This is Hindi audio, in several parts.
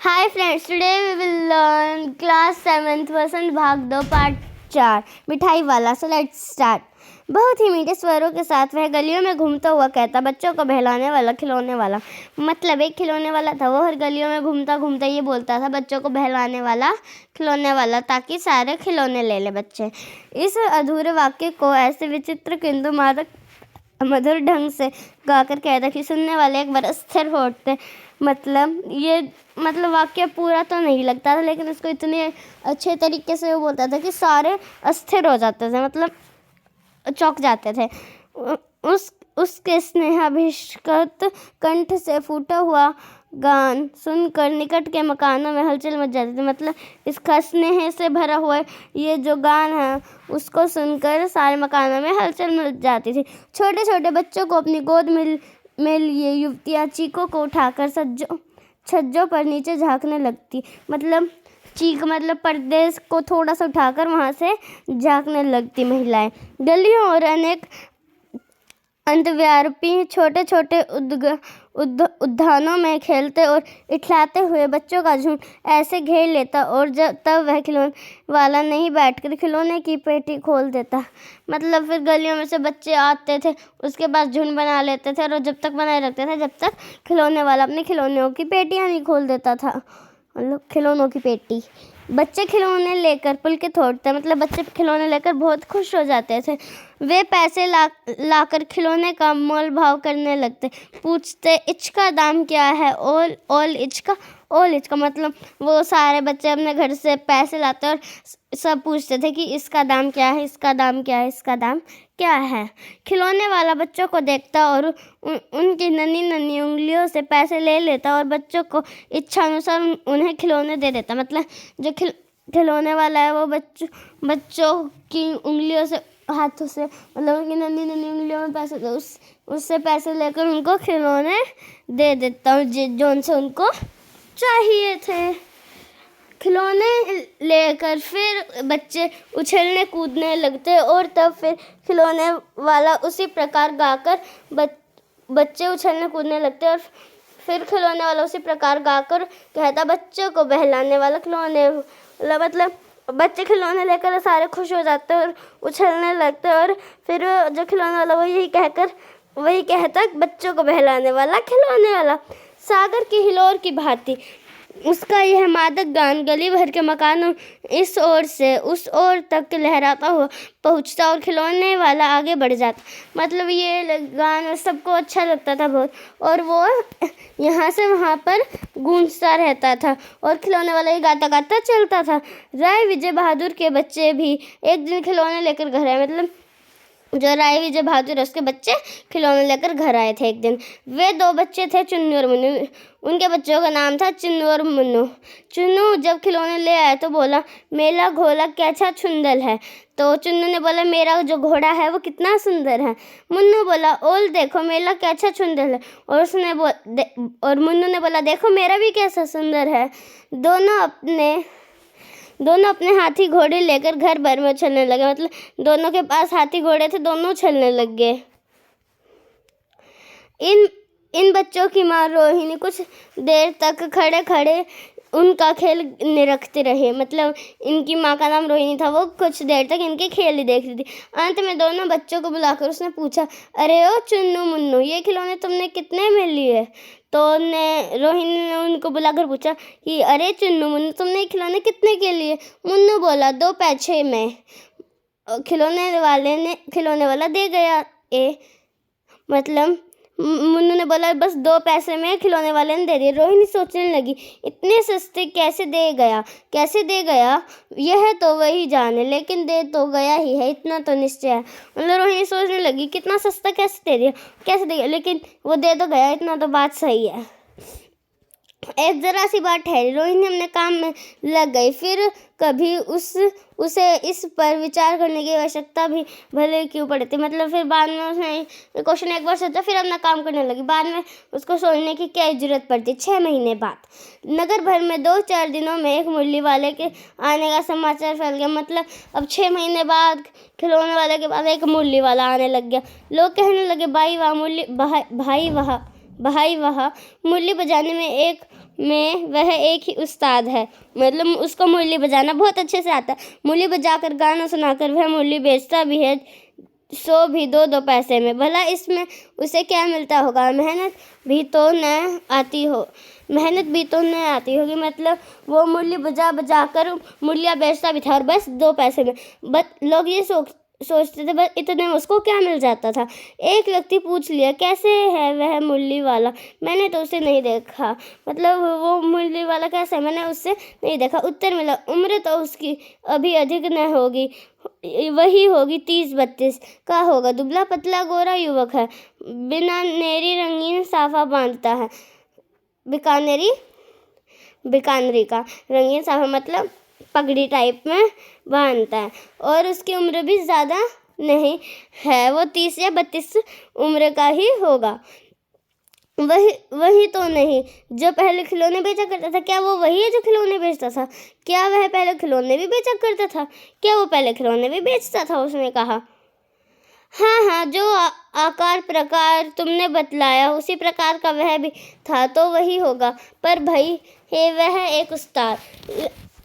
Hi friends, today we will learn class 7th वसंत भाग 2 पार्ट 4 मिठाई वाला. So let's start. बहुत ही मीठे स्वरों के साथ वह गलियों में घूमता हुआ कहता, बच्चों को बहलाने वाला खिलौने वाला. मतलब एक खिलौने वाला था. वो हर गलियों में घूमता घूमता ये बोलता था, बच्चों को बहलाने वाला खिलौने वाला, ताकि सारे खिलौने ले ले बच्चे. इस अधूरे वाक्य को ऐसे विचित्र किंतु मादक मधुर ढंग से गाकर कहता कि सुनने वाले एक बार स्थिर हो उठते. मतलब वाक्य पूरा तो नहीं लगता था, लेकिन उसको इतने अच्छे तरीके से वो बोलता था कि सारे अस्थिर हो जाते थे, मतलब चौंक जाते थे. उसके स्नेहाभिषिक्त कंठ से फूटा हुआ गान सुनकर निकट के मकानों में हलचल मच जाती थी. मतलब इसका स्नेह से भरा हुआ ये जो गान है, उसको सुनकर सारे मकानों में हलचल मच जाती थी. छोटे छोटे बच्चों को अपनी गोद में लिए युवतियाँ चीखों को उठाकर छज्जों पर नीचे झाँकने लगती. मतलब पर्दे को थोड़ा सा उठाकर वहाँ से झाँकने लगती महिलाएं. गलियों और अनेक अंतर्व्यापी छोटे छोटे उद्यानों में खेलते और इठलाते हुए बच्चों का झुंड ऐसे घेर लेता, और तब वह खिलौने वाला नहीं बैठकर खिलौने की पेटी खोल देता. मतलब फिर गलियों में से बच्चे आते थे, उसके पास झुंड बना लेते थे, और जब तक बनाए रखते थे जब तक खिलौने वाला अपने खिलौनों की पेटियाँ नहीं खोल देता था. मतलब खिलौनों की पेटी. बच्चे खिलौने लेकर पुलकित होते, मतलब बच्चे खिलौने लेकर बहुत खुश हो जाते थे. वे पैसे लाकर खिलौने का मोल भाव करने लगते. पूछते, इसका दाम क्या है? ओल इचका. मतलब वो सारे बच्चे अपने घर से पैसे लाते और सब पूछते थे कि इसका दाम क्या है, इसका दाम क्या है, इसका दाम क्या है. खिलौने वाला बच्चों को देखता और उनकी नन्ही नन्ही उंगलियों से पैसे ले लेता और बच्चों को इच्छा अनुसार उन्हें खिलौने दे देता. मतलब जो खिलौने वाला है वो बच्चों की उंगलियों से, हाथों से, मतलब उनकी नन्ही नन्ही उंगलियों में पैसे दे, उससे पैसे लेकर उनको खिलौने दे देता हूँ जो उनसे उनको चाहिए थे. खिलौने लेकर फिर बच्चे उछलने कूदने लगते, और तब फिर खिलौने वाला उसी प्रकार गाकर बच्चे उछलने कूदने लगते, और फिर खिलौने वाला उसी प्रकार गाकर कहता, बच्चों को बहलाने वाला खिलौने. मतलब बच्चे खिलौने लेकर सारे खुश हो जाते और उछलने लगते, और फिर जो खिलौने वाला वही कहता, बच्चों को बहलाने वाला खिलौने वाला. सागर की हिलोर की भांति उसका यह मादक गान गली भर के मकानों इस ओर से उस ओर तक लहराता हुआ पहुँचता, और खिलौने वाला आगे बढ़ जाता. मतलब ये गान सबको अच्छा लगता था बहुत, और वो यहाँ से वहाँ पर गूंजता रहता था, और खिलौने वाला ये गाता गाता चलता था. राय विजय बहादुर के बच्चे भी एक दिन खिलौने लेकर घर आए. मतलब जो राय विजय बहादुर, उसके बच्चे खिलौने लेकर घर आए थे एक दिन. वे दो बच्चे थे, चुन्नू और मुन्नू. उनके बच्चों का नाम था चुन्नू और मुन्नू. चुन्नू जब खिलौने ले आया तो बोला, मेरा घोड़ा कैसा सुंदर है. तो चुन्नू ने बोला, मेरा जो घोड़ा है वो कितना सुंदर है. मुन्नू बोला, ओल देखो मेरा कैसा सुंदर है. और मुन्नू ने बोला, देखो मेरा भी कैसा सुंदर है. दोनों अपने हाथी घोड़े लेकर घर भर में उछलने लगे. मतलब दोनों के पास हाथी घोड़े थे, दोनों उछलने लग गए. इन बच्चों की माँ रोहिणी कुछ देर तक खड़े खड़े उनका खेल निरखती रही. मतलब इनकी माँ का नाम रोहिणी था. वो कुछ देर तक इनके खेल ही देख रही थी. अंत में दोनों बच्चों को बुलाकर उसने पूछा, अरे ओ चुन्नू मुन्नू, ये खिलौने तुमने कितने में लिए? तो रोहिणी ने उनको बुलाकर पूछा कि अरे चुन्नू मुन्नू, तुमने खिलौने कितने के लिए? मुन्नू बोला, 2 पैसे में. खिलौने वाला दे गया. मतलब मुन्नू ने बोला, बस 2 पैसे में खिलौने वाले ने दे दिए. रोहिणी सोचने लगी, इतने सस्ते कैसे दे गया, यह तो वही जाने, लेकिन दे तो गया ही है, इतना तो निश्चय है. मतलब रोहिणी सोचने लगी, कितना सस्ता कैसे दे दिया, लेकिन वो दे तो गया, इतना तो बात सही है. एक जरा सी बात ठहरी. रोहिणी अपने काम में लग गई. फिर कभी उसे इस पर विचार करने की आवश्यकता भी भले क्यों पड़ती. मतलब फिर बाद में उसने क्वेश्चन एक बार सोचा, फिर अपना काम करने लगी. बाद में उसको सोचने की क्या जरूरत पड़ती. 6 महीने बाद नगर भर में 2-4 दिनों में एक मुरली वाले के आने का समाचार फैल गया. मतलब अब 6 महीने बाद खिलौने वाले के बाद एक मुरली वाला आने लग गया. लोग कहने लगे, भाई वाह मुरली बजाने में एक में वह एक ही उस्ताद है, मतलब उसको मुरली बजाना बहुत अच्छे से आता है। मुरली बजाकर गाना सुनाकर वह मुरली बेचता भी है, सो भी 2-2 पैसे में। भला इसमें उसे क्या मिलता होगा? मेहनत भी तो न आती होगी। मतलब वो मुरली बजा कर मुरलियाँ बेचता भी था और बस 2 पैसे में। लोग ये सोचते थे बस इतने में उसको क्या मिल जाता था। एक व्यक्ति पूछ लिया, कैसे है वह मुरली वाला? मैंने तो उसे नहीं देखा। मतलब वो मुरली वाला कैसा है? मैंने उससे नहीं देखा। उत्तर मिला, उम्र तो उसकी अभी अधिक न होगी, वही होगी 30-32 का होगा। दुबला पतला गोरा युवक है, बीकानेरी रंगीन साफा बांधता है। बीकानेरी का रंगीन साफा मतलब पगड़ी टाइप में बांधता है, और उसकी उम्र भी ज़्यादा नहीं है, वो 30 या 32 उम्र का ही होगा। वही तो नहीं जो पहले खिलौने बेचा करता था? क्या वो वही है जो खिलौने बेचता था? क्या वह पहले खिलौने भी बेचा करता था? क्या वो पहले खिलौने भी बेचता था? उसने कहा। हाँ, जो आकार प्रकार तुमने बतलाया उसी प्रकार का वह भी था, तो वही होगा। पर भाई हे, वह एक उस्ताद।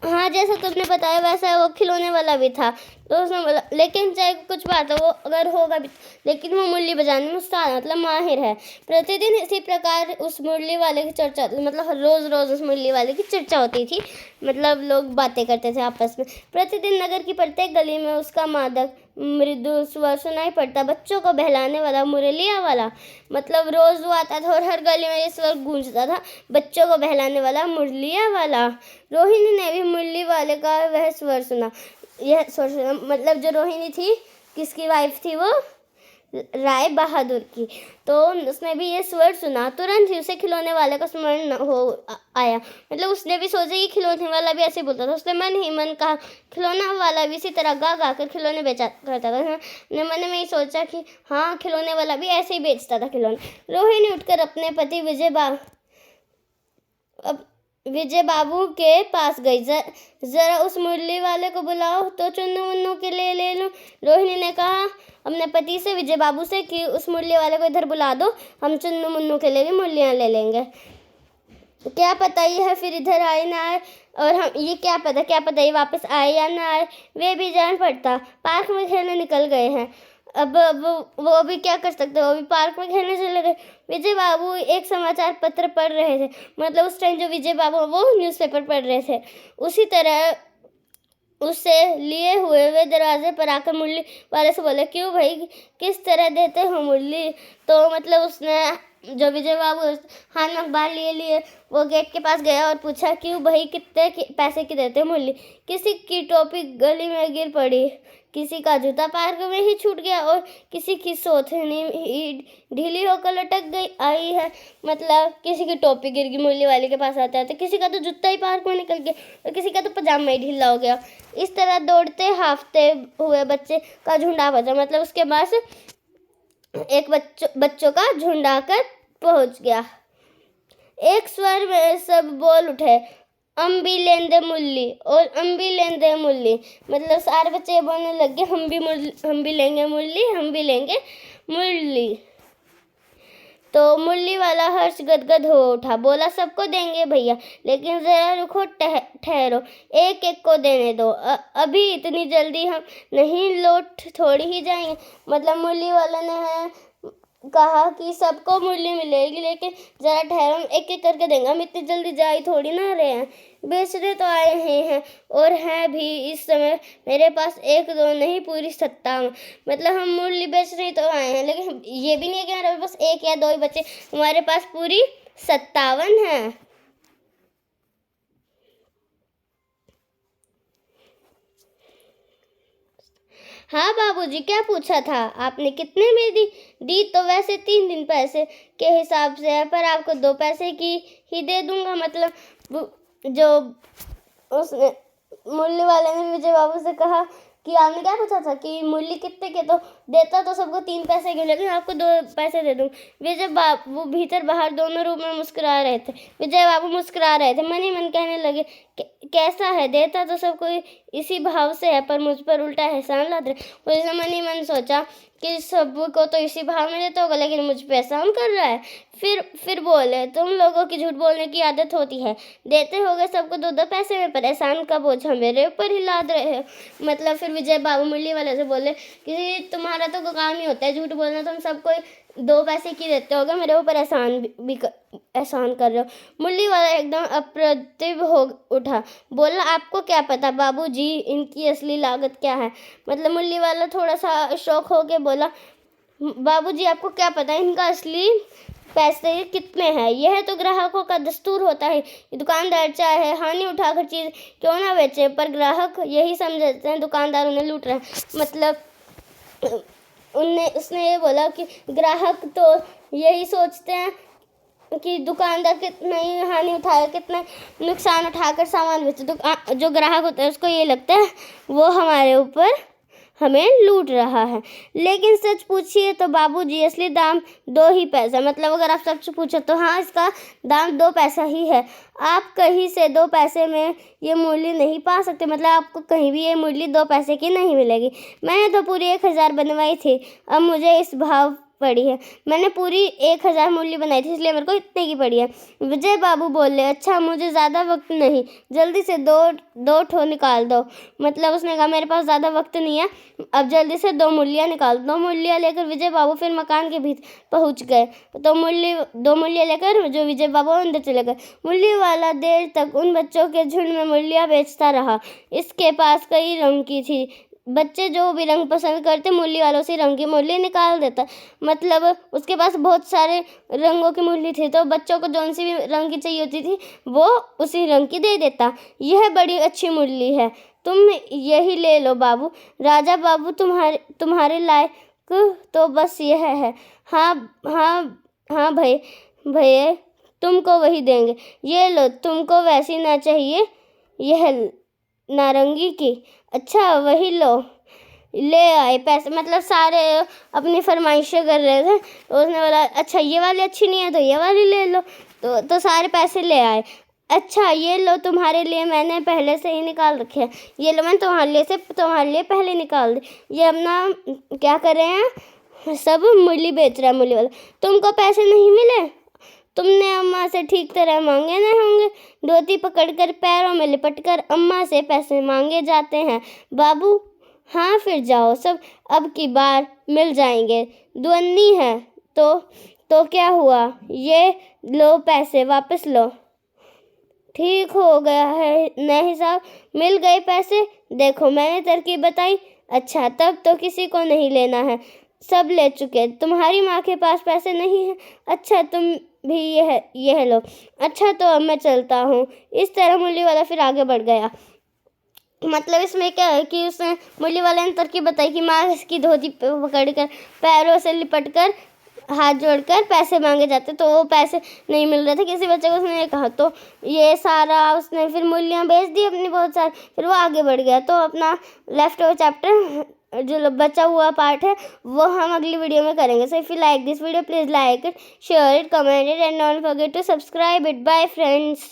हाँ, जैसा तुमने बताया वैसा वो खिलौने वाला भी था। तो उसने बोला, लेकिन चाहे कुछ बात हो, वो अगर होगा भी, लेकिन वो मुरली बजाने में उस्ताद मतलब माहिर है। प्रतिदिन इसी प्रकार उस मुरली वाले की चर्चा, मतलब रोज़ उस मुरली वाले की चर्चा होती थी। मतलब लोग बातें करते थे आपस में। प्रतिदिन नगर की प्रत्येक गली में उसका मादक मृदु स्वर सुनाई पड़ता, बच्चों को बहलाने वाला मुरलिया वाला। मतलब रोज़ वो आता था और हर गली में ये स्वर गूंजता था, बच्चों को बहलाने वाला मुरलिया वाला। रोहिणी ने भी मुरली वाले का वह स्वर सुना। मतलब जो रोहिणी थी, किसकी वाइफ थी वो? राय बहादुर की। तो उसने भी ये स्वर सुना। तुरंत ही उसे खिलौने वाले का स्मरण आया। मतलब उसने भी सोचा कि खिलौने वाला भी ऐसे बोलता था। उसने मन ही मन कहा, खिलौना वाला भी इसी तरह गा कर खिलौने बेचा करता था। उसने मन में ही सोचा कि हाँ, खिलौने वाला भी ऐसे ही बेचता था खिलौने। रोहिणी उठकर अपने पति विजय बाबू के पास गई। जरा उस मुरली वाले को बुलाओ तो चुन्नू मुन्नू के लिए ले लूं। रोहिणी ने कहा अपने पति से, विजय बाबू से, कि उस मुरली वाले को इधर बुला दो, हम चुन्नू मुन्नू के लिए भी मुरलियाँ ले लेंगे। क्या पता यह फिर इधर आए ना आए, और हम ये क्या पता ये वापस आए या ना आए, वे भी जान पड़ता। पार्क में खेलने निकल गए हैं। अब वो अभी क्या कर सकते, वो भी पार्क में खेलने चले गए। विजय बाबू एक समाचार पत्र पढ़ रहे थे। मतलब उस टाइम जो विजय बाबू वो न्यूज़पेपर पढ़ रहे थे। उसी तरह उससे लिए हुए वे दरवाजे पर आकर मुरली वाले से बोले, क्यों भाई, किस तरह देते हो मुरली? तो मतलब उसने, जो विजय बाबू हाथ में अखबार लिए वो गेट के पास गया और पूछा, क्यों भाई, कितने पैसे की देते हो मुरली? किसी की टोपी गली में गिर पड़ी, किसी का जूता पार्क में ही छूट गया, और किसी की सोथनी ढीली होकर लटक आई है। मतलब किसी की टोपी गिर गई, मुरली वाले के पास आता है, तो किसी का तो जूता ही पार्क में निकल गया, और किसी का तो पजामा ही ढीला हो गया। इस तरह दौड़ते हाफते हुए बच्चे का झुंड आ पहुंचा। मतलब उसके पास एक बच्चों का झुंड आकर पहुंच गया। एक स्वर में सब बोल उठे, अम्बी लेंदे मुरली, और अम्बी लेंदे मुरली। मतलब सारे बच्चे बोलने लगे, हम भी लेंगे मुरली, हम भी लेंगे मुरली। तो मुरली वाला हर्ष गदगद हो उठा, बोला, सबको देंगे भैया, लेकिन जरा रुको, ठहरो, एक एक को देने दो, अभी इतनी जल्दी हम नहीं लौट थोड़ी ही जाएंगे। मतलब मुरली वाला ने कहा कि सबको मुरली मिलेगी, लेकिन जरा ठहरो, हम एक एक करके देंगे, हम इतनी जल्दी जा ही थोड़ी ना रहे हैं, बेचने तो आए हैं, और हैं भी इस समय मेरे पास 1-2 नहीं, पूरी 57। मतलब हम मुरली बेचने तो आए हैं, लेकिन ये भी नहीं है कि हमारे पास 1 या 2 ही बच्चे, हमारे पास पूरी 57 हैं। हाँ बाबूजी, क्या पूछा था आपने? कितने में दी तो वैसे 3 पैसे के हिसाब से है, पर आपको 2 पैसे की ही दे दूंगा। मतलब जो उसने मुरली वाले ने विजय बाबू से कहा कि आपने क्या पूछा था कि मुरली कितने के, तो देता तो सबको 3 पैसे के, लेकिन आपको 2 पैसे दे दूँ। विजय बाबू भीतर बाहर दोनों रूप में मुस्कुरा रहे थे। विजय बाबू मुस्कुरा रहे थे, मन ही मन कहने लगे, कैसा है, देता तो सबको इसी भाव से है, पर मुझ पर उल्टा एहसान लाते। उसने मन ही मन सोचा कि सबको तो इसी भाव में देता होगा, लेकिन मुझ पे एहसान कर रहा है। फिर बोले, तुम लोगों की झूठ बोलने की आदत होती है, देते होगे सबको 2-2 पैसे में, पर एहसान का बोझ मेरे ऊपर ही लाद रहे हो। मतलब फिर विजय बाबू मुरली वाले से बोले कि तुम्हारा तो काम ही होता है झूठ बोलना, तुम सबको 2 पैसे की देते होगे, मेरे ऊपर एहसान कर रहे हो। मुरली वाला एकदम अप्रतिभ हो उठा, बोला आपको क्या पता बाबूजी इनकी असली लागत क्या है। मतलब मुरली वाला थोड़ा सा शौक हो के बोला, बाबूजी आपको क्या पता इनका असली पैसे कितने हैं। यह तो ग्राहकों का दस्तूर होता है। दुकानदार चाहे हानि उठाकर चीज क्यों ना बेचे, पर ग्राहक यही समझते हैं दुकानदार उन्हें लूट रहे हैं। मतलब उसने ये बोला कि ग्राहक तो यही सोचते हैं कि दुकानदार कितनी हानि उठाए, कितने नुकसान उठाकर सामान बेचे। जो ग्राहक होता है उसको ये लगता है वो हमारे ऊपर हमें लूट रहा है। लेकिन सच पूछिए तो बाबूजी असली दाम 2 ही पैसा। मतलब अगर आप सच पूछो तो हाँ, इसका दाम 2 पैसा ही है। आप कहीं से 2 पैसे में ये मूली नहीं पा सकते। मतलब आपको कहीं भी ये मूली 2 पैसे की नहीं मिलेगी। मैंने तो पूरी 1000 बनवाई थी, अब मुझे इस भाव पड़ी है। मैंने पूरी 1000 मूली बनाई थी, इसलिए मेरे को इतने की पड़ी है। विजय बाबू बोले, अच्छा मुझे ज़्यादा वक्त नहीं, जल्दी से दो ठो निकाल दो। मतलब उसने कहा मेरे पास ज़्यादा वक्त नहीं है, अब जल्दी से 2 मूलियाँ निकाल दो। 2 मूलियाँ लेकर विजय बाबू फिर मकान के भीतर पहुँच गए। तो 2 मूलियाँ लेकर जो विजय बाबू अंदर चले गए। मूली वाला देर तक उन बच्चों के झुंड में मूलियाँ बेचता रहा। इसके पास कई रंग की थी, बच्चे जो भी रंग पसंद करते मूली वालों से रंग की मूली निकाल देता। मतलब उसके पास बहुत सारे रंगों की मूली थी, तो बच्चों को जौन सी भी रंग की चाहिए होती थी वो उसी रंग की दे देता। यह बड़ी अच्छी मूली है, तुम यही ले लो बाबू। राजा बाबू तुम्हारे लायक तो बस यह है। हाँ हाँ हाँ भैया तुमको वही देंगे। ये लो, तुमको वैसी ना चाहिए, यह नारंगी की। अच्छा वही लो। ले आए पैसे। मतलब सारे अपनी फरमाइशें कर रहे थे, उसने बोला अच्छा ये वाली अच्छी नहीं है तो ये वाली ले लो। तो सारे पैसे ले आए। अच्छा ये लो, तुम्हारे लिए मैंने पहले से ही निकाल रखे हैं। ये लो, मैंने तुम्हारे लिए पहले निकाल दी। ये अपना क्या कर रहे हैं, सब मूली बेच रहा है मूली वाला। तुमको पैसे नहीं मिले, तुमने अम्मा से ठीक तरह मांगे नहीं होंगे। धोती पकड़कर पैरों में लिपटकर अम्मा से पैसे मांगे जाते हैं बाबू। हाँ फिर जाओ, सब अब की बार मिल जाएंगे। दुअन्नी है तो क्या हुआ, ये लो पैसे वापस लो। ठीक हो गया है नए हिसाब, मिल गए पैसे। देखो मैंने तरकीब बताई। अच्छा तब तो किसी को नहीं लेना है, सब ले चुके। तुम्हारी माँ के पास पैसे नहीं है, अच्छा तुम भी यह लो। अच्छा तो अब मैं चलता हूँ। इस तरह मूली वाला फिर आगे बढ़ गया। मतलब इसमें क्या है कि उसने मूली वाले ने तरकीब बताई कि माँ इसकी धोती पकड़कर पैरों से लिपटकर हाथ जोड़कर पैसे मांगे जाते, तो वो पैसे नहीं मिल रहे थे किसी बच्चे को। उसने कहा तो ये सारा उसने फिर मूलियाँ बेच दी अपनी बहुत सारी, फिर वो आगे बढ़ गया। तो अपना लेफ्ट ओवर चैप्टर जो बचा हुआ पार्ट है वो हम अगली वीडियो में करेंगे। So if you like this video please like it, share it, comment it and don't forget to subscribe it. Bye friends.